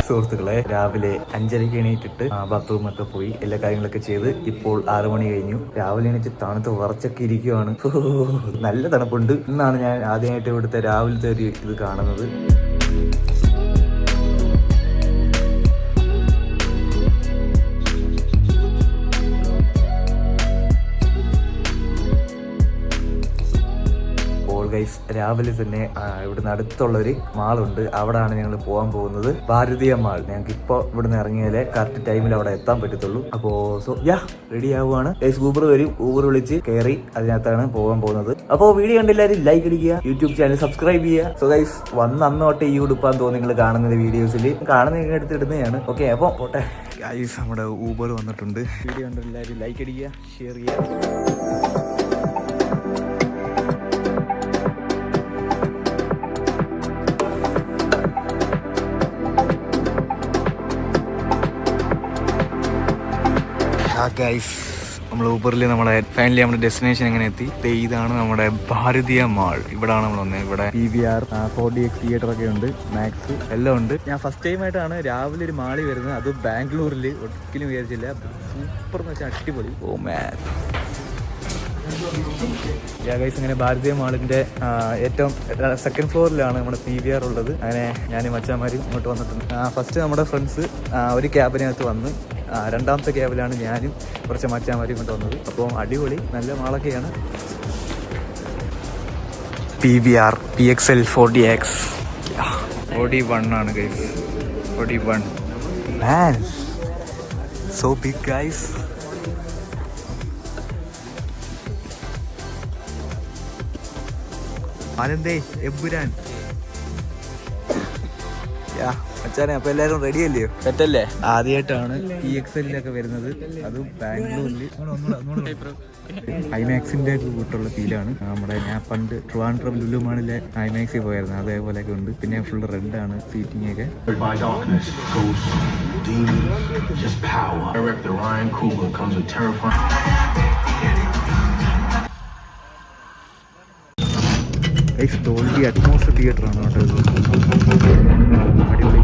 സുഹൃത്തുക്കളെ, രാവിലെ 5:30 എണീറ്റിട്ട് ബാത്റൂമൊക്കെ പോയി എല്ലാ കാര്യങ്ങളൊക്കെ ചെയ്ത് ഇപ്പോൾ 6 മണി കഴിഞ്ഞു. രാവിലെ എണീറ്റ് തണുത്ത് വറച്ചൊക്കെ ഇരിക്കുവാണ്. നല്ല തണുപ്പുണ്ട്. ഇന്നാണ് ഞാൻ ആദ്യമായിട്ട് ഇവിടുത്തെ രാവിലത്തെ ഒരു ഇത് കാണുന്നത്. രാവിലെ തന്നെ ഇവിടുന്ന് അടുത്തുള്ളൊരു മാളുണ്ട്, അവിടെയാണ് ഞങ്ങൾ പോകാൻ പോകുന്നത്. ഭാരതീയ മാൾ. ഞങ്ങൾക്ക് ഇപ്പോൾ ഇവിടുന്ന് ഇറങ്ങിയാലേ കറക്റ്റ് ടൈമിൽ അവിടെ എത്താൻ പറ്റത്തുള്ളൂ. അപ്പോ റെഡി ആവുകയാണ്. ഊബർ വരും, ഊബർ വിളിച്ച് കയറി അതിനകത്താണ് പോകാൻ പോകുന്നത്. അപ്പോൾ വീഡിയോ കണ്ടെല്ലാവരും ലൈക്ക് അടിക്കുക, യൂട്യൂബ് ചാനൽ സബ്സ്ക്രൈബ് ചെയ്യുക. സോ ഗൈസ്, അന്ന് തൊട്ട് ഈ ഉടുപ്പാന്ന് തോന്നുന്നു നിങ്ങൾ കാണുന്നത് വീഡിയോസിൽ കാണുന്ന എടുത്തിടുന്നതാണ്. ഓക്കെ, അപ്പോൾ പോട്ടെ ഗൈസ്. നമ്മുടെ ഊബർ വന്നിട്ടുണ്ട്. വീഡിയോ കണ്ടെല്ലാവരും ലൈക്ക് അടിക്കുക, ഷെയർ ചെയ്യുക. ഗൈസ്, നമ്മൾ ഊബറിൽ നമ്മുടെ ഫൈനലി നമ്മുടെ ഡെസ്റ്റിനേഷൻ എങ്ങനെ എത്തി. ഇതാണ് നമ്മുടെ ഭാരതീയ മാൾ. ഇവിടെയാണ് നമ്മൾ വന്നത്. ഇവിടെ PVR 4DX തിയേറ്റർ ഒക്കെ ഉണ്ട്, മാക്സ് എല്ലാം ഉണ്ട്. ഞാൻ ഫസ്റ്റ് ടൈം ആയിട്ടാണ് രാവിലെ ഒരു മാളിൽ വരുന്നത്, അത് ബാംഗ്ലൂരിൽ. ഒരിക്കലും വിചാരിച്ചില്ല. സൂപ്പർ എന്ന് വെച്ചാൽ അടിപൊളി. ഓ മാൻ. ഗൈസ്, അങ്ങനെ ഭാരതീയ മാളിന്റെ ഏറ്റവും സെക്കൻഡ് ഫ്ലോറിലാണ് നമ്മുടെ PVR ഉള്ളത്. അങ്ങനെ ഞാൻ മച്ചാമാരും ഇങ്ങോട്ട് വന്നിട്ടുണ്ട്. ഫസ്റ്റ് നമ്മുടെ ഫ്രണ്ട്സ് ഒരു ക്യാബിനകത്ത് വന്ന്, രണ്ടാമത്തെ ക്യാബിലാണ് ഞാനും കുറച്ച് മച്ചാമാരും കൊണ്ട് വന്നത്. അപ്പോൾ അടിപൊളി, നല്ല മാളൊക്കെയാണ്. PVR PXL 4DX 41 ആണ് guys. 41 man, so big guys. ആനന്ദേ എമ്പുരാൻ. അച്ഛനെ, അപ്പൊ എല്ലാരും റെഡി അല്ലയോ? സെറ്റല്ലേ? ആദ്യമായിട്ടാണ് PXL-ലൊക്കെ വരുന്നത്, അതും ബാംഗ്ലൂരിൽ. ഐമാക്സിന്റെ കൂട്ടുള്ള ഫീലാണ്. ഞാൻ പണ്ട് ട്രിവാൻഡ്രം ലുലു മാളിലെ ഐമാക്സിൽ പോയായിരുന്നു, അതേപോലെയൊക്കെ ഉണ്ട്. പിന്നെ ഫുൾ റെഡ് ആണ് സീറ്റിംഗ് ഒക്കെ. ഡോൾബി അറ്റ്മോസ്ഫിയർ തിയേറ്റർ ആണ് കേട്ടോ ഇത്. അടിപൊളി.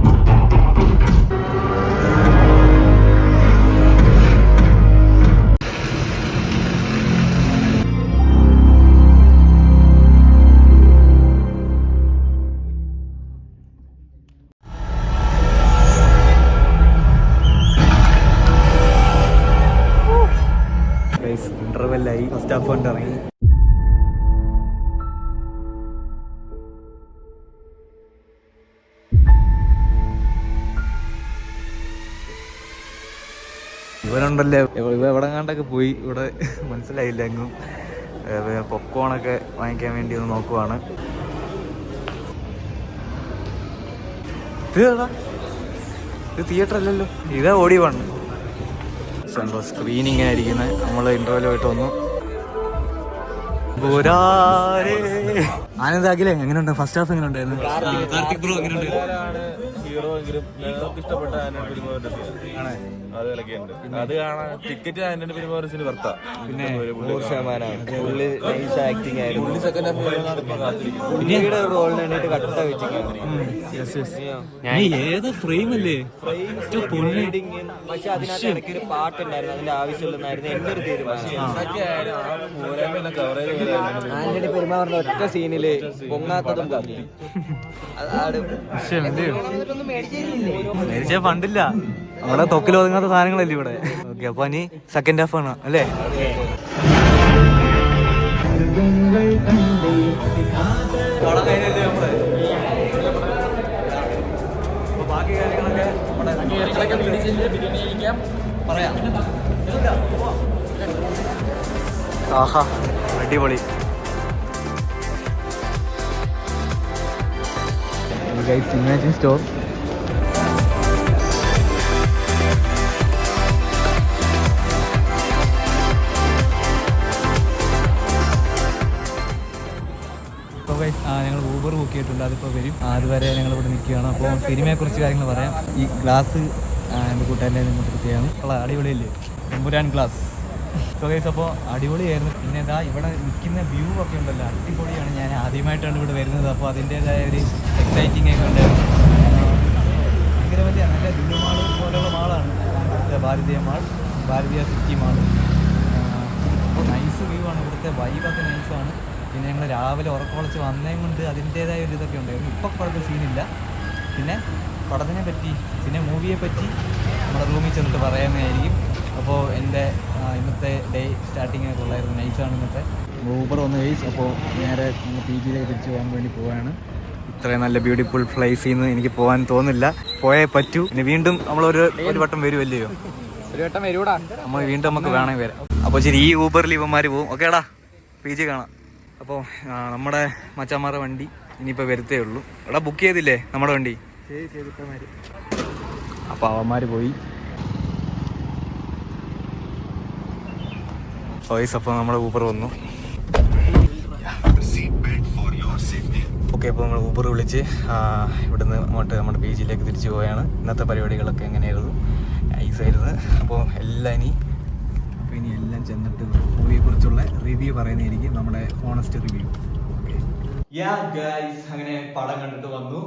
ഇന്റർവെല്ലായി, ഫസ്റ്റ് ഹാഫ് കൊണ്ട് ഇറങ്ങി. ഇവരുണ്ടല്ലേ, എവിടെ കണ്ടൊക്കെ പോയി, ഇവിടെ മനസ്സിലായില്ല എങ്ങും. പോപ്കോണൊക്കെ വാങ്ങിക്കാൻ വേണ്ടി ഒന്ന് നോക്കുവാണ്. ഇത് തിയേറ്റർ അല്ലല്ലോ, ഇതാ OD1. സ്ക്രീനിങ് ആയിരിക്കുന്നത്. നമ്മൾ ഇന്റർവെല്ലുമായിട്ട് വന്നു. ആനന്ദാകിലേ, എങ്ങനെയുണ്ട് ഫസ്റ്റ് ഹാഫ്? എങ്ങനെ ഉണ്ടായിരുന്നു? കാർത്തിക് ബ്രോ എങ്ങനെയുണ്ട്? ഹീറോ എങ്കിലും ഇഷ്ടപ്പെട്ട അത് കാണാൻ ടിക്കറ്റ് ആന്റണി പെരുമാറിന് വർത്താ. പിന്നെ 100% ആക്ടിങ് ആയിരുന്നു. റോളിന് വേണ്ടിട്ട് കട്ട ഏത് ഫ്രെയിം അല്ലേ, പക്ഷെ അതിനകത്ത് ഇടയ്ക്ക് ഒരു പാട്ടുണ്ടായിരുന്നു, അതിന്റെ ആവശ്യമില്ലെന്നായിരുന്നു എന്റെ ഒരു തീരുമാനം. ആന്റണി പെരുമാറിന്റെ ഒറ്റ സീനില് പൊങ്ങാത്തതും മേടിച്ച ഫണ്ടില്ല. നമ്മുടെ തൊക്കിൽ ഒതുങ്ങാത്ത സാധനങ്ങളല്ലേ ഇവിടെ. ഓക്കെ, അപ്പൊ ഇനി സെക്കൻഡ് ഹാഫ് ആണ് അല്ലേ? ബാക്കി കാര്യങ്ങളൊക്കെ പറയാം. ആഹാ, അടിപൊളി. Imagine store. ഞങ്ങൾ ഊബർ ബുക്ക് ചെയ്തിട്ടുണ്ട്, അതിപ്പോൾ വരും. അതുവരെ ഞങ്ങളിവിടെ നിൽക്കുകയാണ്. അപ്പോൾ സിനിമയെക്കുറിച്ച് കാര്യങ്ങൾ പറയാം. ഈ ഗ്ലാസ് എൻ്റെ കൂട്ടുകാരൻ്റെ നിങ്ങോട്ട് പ്രത്യേകമാണ്. അടിപൊളിയല്ലേ? എമ്പുരാൻ ഗ്ലാസ് സോ ഗൈസ് അപ്പോൾ അടിപൊളിയായിരുന്നു. പിന്നെ ഇതാ ഇവിടെ നിൽക്കുന്ന വ്യൂ ഒക്കെ ഉണ്ടല്ലോ, അടിപൊളിയാണ്. ഞാൻ ആദ്യമായിട്ടാണ് ഇവിടെ വരുന്നത്, അപ്പോൾ അതിൻ്റേതായ ഒരു എക്സൈറ്റിംഗ് ഒക്കെ ഉണ്ടായിരുന്നു. ഭയങ്കര വലിയ നല്ല ലുലു മാൾ പോലെയുള്ള മാളാണ് ഇവിടുത്തെ ഭാരതീയ മാൾ, ഭാരതീയ സിറ്റി മാൾ. അപ്പോൾ നൈസ് വ്യൂ ആണ്, ഇവിടുത്തെ വൈബൊക്കെ നൈസാണ്. പിന്നെ ഞങ്ങൾ രാവിലെ ഉറക്കമുളച്ച് വന്നതും കൊണ്ട് അതിൻ്റേതായ ഒരു ഇതൊക്കെ ഉണ്ടായിരുന്നു. ഇപ്പോൾ കുഴപ്പം സീനില്ല. പിന്നെ പടത്തിനെ പറ്റി പിന്നെ മൂവിയെ പറ്റി നമ്മുടെ റൂമിൽ ചെന്നിട്ട് പറയാമെന്നായിരിക്കും. അപ്പോൾ എൻ്റെ ഇന്നത്തെ ഡേ സ്റ്റാർട്ടിങ് ഒക്കെ ഉള്ളായിരുന്നു. നൈസാണ് ഇന്നത്തെ. ഊബർ വന്ന് കഴിച്ച് അപ്പോൾ നേരെ നമ്മൾ പി ജിയിലേക്ക് തിരിച്ച് പോകാൻ വേണ്ടി പോവുകയാണ്. ഇത്രയും നല്ല ബ്യൂട്ടിഫുൾ പ്ലേസിൽ നിന്ന് എനിക്ക് പോകാൻ തോന്നില്ല, പോയേ പറ്റൂ. പിന്നെ വീണ്ടും നമ്മളൊരു വട്ടം വരുമല്ലയോ, ഒരു വട്ടം വരൂടാ നമ്മൾ വീണ്ടും നമുക്ക് വേണമെങ്കിൽ വരാം. അപ്പോൾ ശരി, ഈ ഊബറിൽ ഇവന്മാർ പോവും. ഓക്കേടാ, പി ജി കാണാം. അപ്പോൾ നമ്മുടെ മച്ചാന്മാരുടെ വണ്ടി ഇനിയിപ്പോൾ വരത്തേ ഉള്ളൂ. എടാ ബുക്ക് ചെയ്തില്ലേ നമ്മുടെ വണ്ടി? അപ്പോൾ അവന്മാർ പോയി. വോയിസ് അപ്പോൾ നമ്മുടെ ഊബർ വന്നു. ഓക്കെ, അപ്പോൾ നമ്മൾ ഊബർ വിളിച്ച് ഇവിടുന്ന് അങ്ങോട്ട് നമ്മുടെ പി ജിയിലേക്ക് തിരിച്ചു പോവുകയാണ്. ഇന്നത്തെ പരിപാടികളൊക്കെ എങ്ങനെയായിരുന്നു? നൈസായിരുന്നു. അപ്പോൾ എല്ലാം ഇനി എല്ലാം ചെന്നിട്ട് മൂവിയെ കുറിച്ചുള്ള റിവ്യൂ പറയുന്നതായിരിക്കും, നമ്മുടെ ഹോണസ്റ്റ് റിവ്യൂ. ഓക്കെ, അങ്ങനെ പടം കണ്ടിട്ട് വന്നു.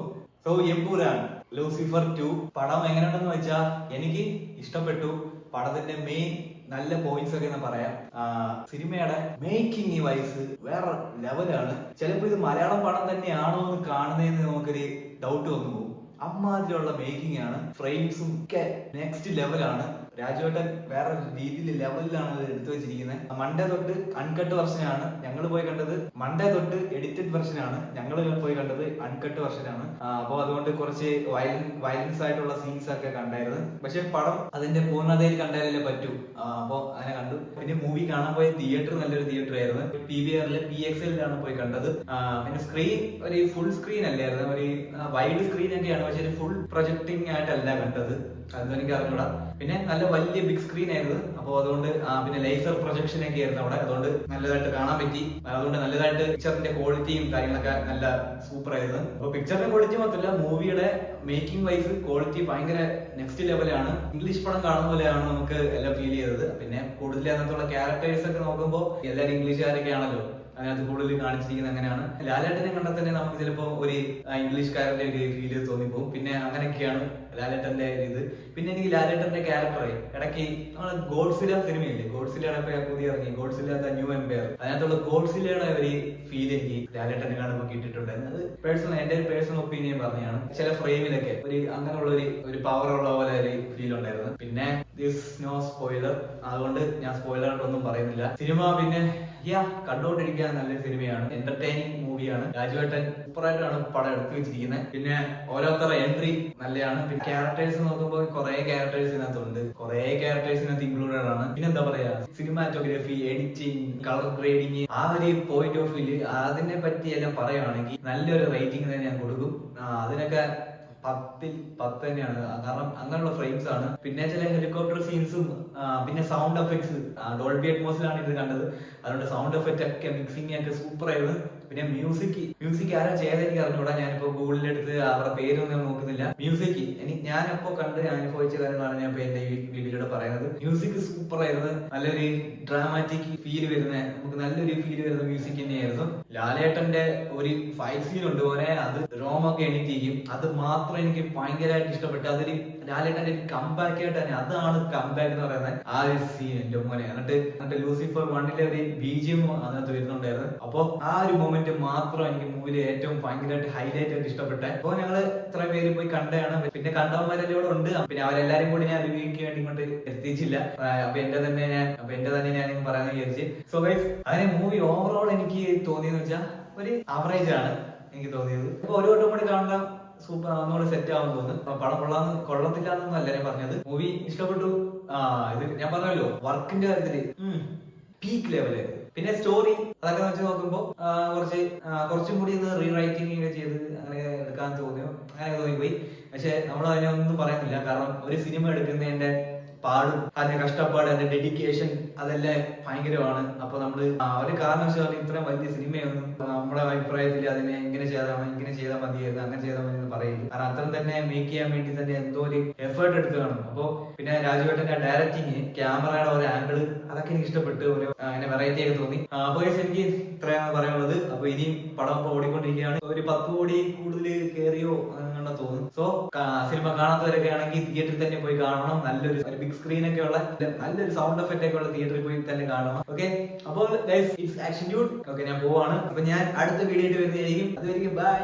സോ എമ്പുരാൻ ലൂസിഫർ 2 പടം എങ്ങനെയുണ്ടെന്ന് വെച്ചാൽ എനിക്ക് ഇഷ്ടപ്പെട്ടു. പടത്തിന്റെ മെയിൻ നല്ല പോയിന്റ്സ് ഒക്കെ ഞാൻ പറയാം. സിനിമയുടെ മേക്കിംഗ് വൈസ് വേറെ ലെവലാണ്. ചിലപ്പോൾ ഇത് മലയാളം പടം തന്നെയാണോ എന്ന് കാണുന്നതെന്ന് നമുക്കൊരു ഡൗട്ട് വന്നു പോകും. അമ്മാതിരിയുള്ള മേക്കിംഗ് ആണ്. ഫ്രെയിംസും ഒക്കെ നെക്സ്റ്റ് ലെവലാണ്. രാജുവേട്ടൻ വേറെ രീതിയിൽ ലെവലിലാണ് ഇത് എടുത്തു വെച്ചിരിക്കുന്നത്. മൺഡേ തൊട്ട് അൺകട്ട് വെർഷനാണ് ഞങ്ങൾ പോയി കണ്ടത്. മൺഡേ തൊട്ട് എഡിറ്റഡ് വെർഷനാണ് ഞങ്ങൾ പോയി കണ്ടത്. അൺകട്ട് വെർഷനാണ്. അപ്പോൾ അതുകൊണ്ട് കുറച്ച് വയലൻസ് ആയിട്ടുള്ള സീൻസ് ഒക്കെ കണ്ടായിരുന്നു. പക്ഷെ പടം അതിന്റെ പൂർണ്ണതയിൽ കണ്ടാലേ പറ്റൂ. അപ്പോൾ അങ്ങനെ കണ്ടു. പിന്നെ മൂവി കാണാൻ പോയ തിയേറ്റർ നല്ലൊരു തിയേറ്റർ ആയിരുന്നു. PVR PXL പോയി കണ്ടത്. പിന്നെ സ്ക്രീൻ ഒരു ഫുൾ സ്ക്രീൻ അല്ലായിരുന്നു, ഒരു വൈഡ് സ്ക്രീൻ ഒക്കെയാണ്. പക്ഷെ ഒരു ഫുൾ പ്രൊജക്ടിങ് ആയിട്ടല്ല കണ്ടത്, അതൊന്നും എനിക്ക് അറിഞ്ഞൂടാ. പിന്നെ നല്ല വലിയ ബിഗ് സ്ക്രീൻ ആയിരുന്നു. അപ്പോൾ അതുകൊണ്ട് പിന്നെ ലേസർ പ്രൊജക്ഷൻ ഒക്കെ ആയിരുന്നു അവിടെ. അതുകൊണ്ട് നല്ലതായിട്ട് കാണാൻ പറ്റി. അതുകൊണ്ട് നല്ലതായിട്ട് പിക്ചറിന്റെ ക്വാളിറ്റിയും കാര്യങ്ങളൊക്കെ നല്ല സൂപ്പർ ആയിരുന്നു. അപ്പൊ പിക്ചറിന്റെ ക്വാളിറ്റി മാത്രമല്ല, മൂവിയുടെ മേക്കിംഗ് വൈസ് ക്വാളിറ്റി ഭയങ്കര നെക്സ്റ്റ് ലെവലാണ്. ഇംഗ്ലീഷ് പടം കാണുന്ന പോലെയാണ് നമുക്ക് എല്ലാം ഫീൽ ചെയ്തത്. പിന്നെ കൂടുതൽ അതിനകത്തുള്ള ക്യാരക്ടേഴ്സ് ഒക്കെ നോക്കുമ്പോൾ എല്ലാവരും ഇംഗ്ലീഷുകാരൊക്കെ ആണല്ലോ അതിനകത്ത് കൂടുതൽ കാണിച്ചിരിക്കുന്നത്. അങ്ങനെയാണ്. ലാലേട്ടനെ കണ്ടാൽ തന്നെ നമുക്ക് ചിലപ്പോൾ ഒരു ഇംഗ്ലീഷുകാരന്റെ ഒരു ഫീല് തോന്നിപ്പോകും. പിന്നെ അങ്ങനെയൊക്കെയാണ് ലാലേട്ടന്റെ ഇത്. പിന്നെ എനിക്ക് ലാലേട്ടന്റെ ക്യാരക്ടറെ ഇടയ്ക്ക് നമ്മള് ഗോഡ്സില സിനിമയില്ലേ, ഗോഡ്സിലയുടെ പുതിയ ഇറങ്ങി ഗോഡ്സില ദ ന്യൂ എംപയർ, അതിനകത്തുള്ള ഗോഡ്സിലയുടെ ഒരു ഫീൽ എനിക്ക് ലാലേട്ടനെ കാണുമ്പോൾ കിട്ടിയിട്ടുണ്ടായിരുന്നു. അത് എന്റെ ഒരു പേഴ്സണൽ ഒപ്പീനിയൻ പറഞ്ഞാണ്. ചില ഫ്രെയിമിലൊക്കെ ഒരു അങ്ങനെയുള്ള ഒരു പവർ ഉള്ള പോലെ ഒരു ഫീൽ ഉണ്ടായിരുന്നു. പിന്നെ ദിസ് നോ സ്പോയിലർ, അതുകൊണ്ട് ഞാൻ സ്പോയിലർ ആയിട്ടൊന്നും പറയുന്നില്ല. സിനിമ പിന്നെ കണ്ടുകൊണ്ടിരിക്കാൻ നല്ലൊരു സിനിമയാണ്. എന്റർടൈനിങ് മൂവിയാണ്. രാജുവേട്ടൻ സൂപ്പറായിട്ടാണ് പടം എടുത്തു വെച്ചിരിക്കുന്നത്. പിന്നെ ഓരോരുത്തരുടെ എൻട്രി നല്ലതാണ്. പിന്നെ ക്യാരക്ടേഴ്സ് നോക്കുമ്പോൾ കുറെ ക്യാരക്ടേഴ്സ് ഇതിനകത്തുണ്ട്, കുറെ ക്യാരക്ടേഴ്സ് ഇതിനകത്ത് ഇൻക്ലൂഡഡ് ആണ്. പിന്നെ എന്താ പറയാ, സിനിമാറ്റോഗ്രഫി, എഡിറ്റിംഗ്, കളർ ഗ്രേഡിങ്, ആ ഒരു പോയിന്റ് ഓഫ് വ്യൂ അതിനെ പറ്റി എല്ലാം പറയുകയാണെങ്കിൽ നല്ലൊരു റേറ്റിംഗ് തന്നെ ഞാൻ കൊടുക്കും. അതിനൊക്കെ 10ൽ 10 തന്നെയാണ്. കാരണം അങ്ങനെയുള്ള ഫ്രെയിംസ് ആണ്. പിന്നെ ചില ഹെലികോപ്റ്റർ സീൻസും പിന്നെ സൗണ്ട് എഫക്ട്സ് ഡോൾബി അറ്റ്മോസിലാണ് ഇത് കണ്ടത്. അതുകൊണ്ട് സൗണ്ട് എഫക്റ്റ് ഒക്കെ മിക്സിംഗ് ഒക്കെ സൂപ്പർ ആയിരുന്നു. പിന്നെ മ്യൂസിക് ആരാ ചെയ്തത് എനിക്ക് അറിഞ്ഞൂടാ. ഞാനിപ്പോ ഗൂഗിളിലെടുത്ത് അവരുടെ പേരൊന്നും നോക്കുന്നില്ല. മ്യൂസിക് ഞാനപ്പോ കണ്ട് അനുഭവിച്ച കാര്യങ്ങളാണ് ഞാൻ എന്റെ ഈ വീഡിയോയിലൂടെ പറയുന്നത്. മ്യൂസിക് സൂപ്പർ ആയിരുന്നു. നല്ലൊരു ഡ്രാമാറ്റിക് ഫീൽ വരുന്ന, നമുക്ക് നല്ലൊരു ഫീൽ വരുന്ന മ്യൂസിക് തന്നെയായിരുന്നു. ലാലേട്ടന്റെ ഒരു ഫൈറ്റ് സീൻ ഉണ്ട് പോലെ, അത് റോമൊക്കെ എണീറ്റിരിക്കും. അത് മാത്രം എനിക്ക് ഭയങ്കരമായിട്ട് ഇഷ്ടപ്പെട്ടു. അതൊരു ലാലേട്ടന്റെ ഒരു കംബാക്ക് ആയിട്ട് തന്നെ, അതാണ് കംബാക്ക് എന്ന് പറയുന്നത്. ആ ഒരു സീൻ എന്റെ മോനെ. എന്നിട്ട് ലൂസിഫർ 1ലെ ഒരു BGM അതിനകത്ത് വരുന്നുണ്ടായിരുന്നു. അപ്പൊ ആ ഒരു മൊമെന്റ് മാത്രം എനിക്ക് മൂവിയിൽ ഏറ്റവും ഭയങ്കരമായിട്ട് ഹൈലൈറ്റ് ആയിട്ട് ഇഷ്ടപ്പെട്ടെ. അപ്പൊ ഞങ്ങള് ഇത്ര പേര് പോയി കണ്ടതാണ്. പിന്നെ കണ്ടവന്മാരെല്ലാം ഇവിടെ ഉണ്ട്. പിന്നെ അവരെല്ലാരും കൂടി ഞാൻ റിവ്യൂക്ക് വേണ്ടി ഇങ്ങോട്ട് എത്തിച്ചില്ല. അപ്പൊ എന്റെ തന്നെ ഞാൻ പറയാന്ന് വിചാരിച്ച്. സോ ഗൈസ്, അങ്ങനെ മൂവി ഓവറോൾ എനിക്ക് തോന്നിയെന്ന് വെച്ചാൽ ഒരു ആവറേജ് ആണ് എനിക്ക് തോന്നിയത്. ഇപ്പൊ ഒരു വട്ടം കൂടി കാണാൻ സൂപ്പർ ഒന്നുകൂടെ സെറ്റ് ആവാൻ തോന്നുന്നു. പടം കൊള്ളത്തില്ല എന്നൊന്നും അല്ല ഞാൻ പറഞ്ഞത്. മൂവി ഇഷ്ടപ്പെട്ടു. ഇത് ഞാൻ പറഞ്ഞല്ലോ, വർക്കിന്റെ കാര്യത്തില് പീക്ക് ലെവല്. പിന്നെ സ്റ്റോറി അതൊക്കെ വെച്ച് നോക്കുമ്പോ കുറച്ചും കൂടി ഒന്ന് റീറൈറ്റിംഗ് ഒക്കെ ചെയ്ത് അങ്ങനെ എടുക്കാൻ തോന്നിയോ, അങ്ങനെ തോന്നിപ്പോയി. പക്ഷെ നമ്മൾ അതിനൊന്നും പറയുന്നില്ല. കാരണം ഒരു സിനിമ എടുക്കുന്നതിന്റെ പാടും, അതിന്റെ കഷ്ടപ്പാട്, അതിന്റെ ഡെഡിക്കേഷൻ അതെല്ലാം ഭയങ്കരമാണ്. അപ്പൊ നമ്മള് ഒരു കാരണവശാൽ ഇത്രയും വലിയ സിനിമയൊന്നും നമ്മുടെ അഭിപ്രായത്തിൽ അതിനെ ഇങ്ങനെ ചെയ്താൽ മതിയായിരുന്നു, അങ്ങനെ ചെയ്താൽ മതി എന്ന് പറയില്ല. കാരണം അത്രയും തന്നെ മേക്ക് ചെയ്യാൻ വേണ്ടി തന്നെ എന്തോ ഒരു എഫേർട്ട് എടുത്ത് കാണും. അപ്പൊ പിന്നെ രാജുവേട്ടന്റെ ഡയറക്ടിങ്, ക്യാമറയുടെ ഒരു ആംഗിള്, അതൊക്കെ എനിക്ക് ഇഷ്ടപ്പെട്ടു. ഒരു അങ്ങനെ വെറൈറ്റി ആയി തോന്നി. അപ്പൊ എനിക്ക് ഇത്രയാണ് പറയാനുള്ളത്. അപ്പൊ ഇനിയും പടം ഇപ്പൊ ഓടിക്കൊണ്ടിരിക്കുകയാണ്. ഒരു 10 കോടി കൂടുതൽ കയറിയോ അങ്ങനെ തോന്നുന്നു. സോ സിനിമ കാണാത്തവരൊക്കെ ആണെങ്കിൽ തിയേറ്ററിൽ തന്നെ പോയി കാണണം. നല്ലൊരു ബിഗ് സ്ക്രീൻ ഒക്കെ ഉള്ള നല്ലൊരു സൗണ്ട് എഫക്റ്റ് ഒക്കെ ഉള്ള തിയേറ്ററിൽ പോയി തന്നെ കാണണം. ഓക്കെ, അപ്പോൾ ഇറ്റ്സ് ആക്ഷൻ ഡ്യൂഡ്. ഓക്കെ, ഞാൻ പോവാണ്. അപ്പൊ ഞാൻ അടുത്ത വീഡിയോ വരുന്നതായിരിക്കും. അതുവരെയും ബൈ.